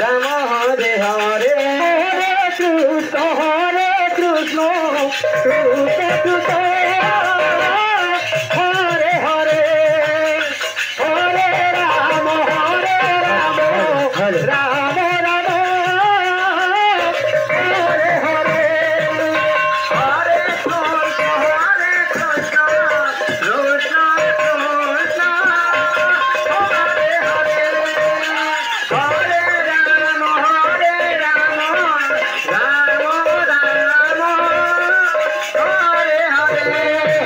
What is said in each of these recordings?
Ram Hare Hare Krishna Hare Krishna Krishna Krishna Hare Hare Hare Ram Ram Ram Hare Hare Hare Krishna Krishna Krishna Krishna Hare Hare Hare Ram Ram Ram Hare Hare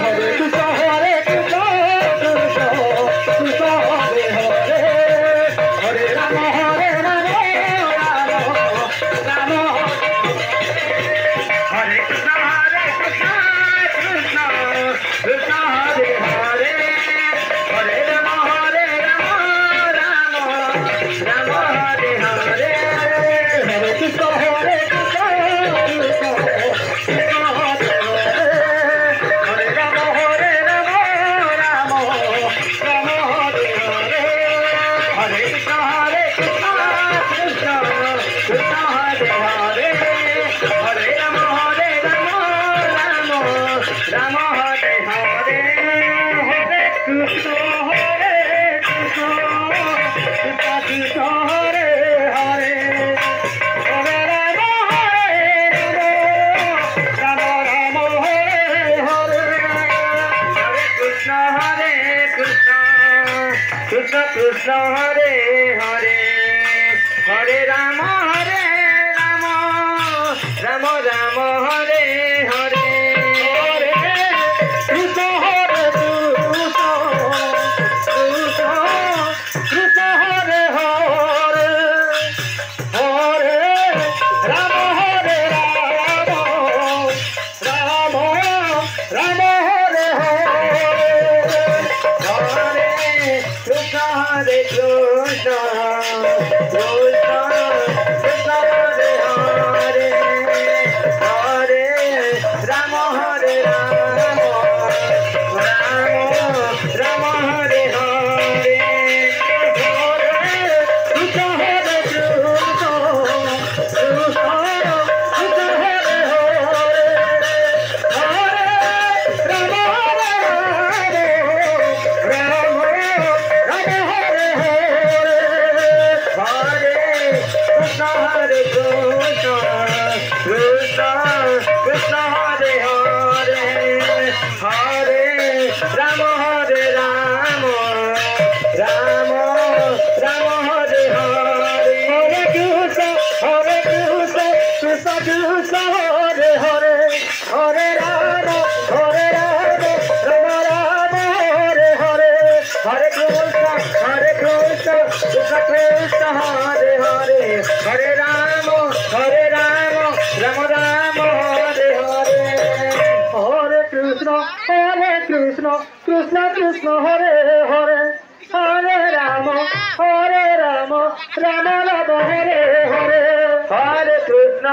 Hare Krishna Krishna Krishna Hare Hare Hare Ram Ram Ram Hare Krishna Krishna Krishna Hare Hare Hare Ram Ram Ram Hare Hare Hare Krishna Krishna Krishna Hare Hare Hare Ram Ram Ram Hare Hare Hare Krishna Krishna Krishna Krishna Hare Hare Hare Ram Ram Ram Hare Hare Hare Krishna Krishna Krishna Hare Hare Hare Ram Ram Ram Hare Hare Hare Krishna Krishna Krishna Krishna Hare Hare Hare Ram Ram Ram Ram Hare Hare Hare Krishna Krishna Krishna Krishna Hare Hare Hare Ram Ram Ram Ram Hare Hare Hare Krishna Krishna Krishna Krishna Hare Hare Hare Ram Ram Ram Hare Hare Hare Krishna Krishna Krishna Krishna Hare Hare Hare Ram Ram Ram Hare Hare Hare Krishna Krishna Krishna Krishna Hare Hare Hare Ram Ram Ram Hare Hare Hare Krishna Krishna Krishna Hare Hare Hare Ram Ram Ram Hare Hare Hare Krishna Krishna Krishna Hare Hare Hare Ram Ram Ram Hare Hare Hare Krishna Krishna Krishna Hare Hare Hare Ram Ram Ram Hare Hare Hare Krishna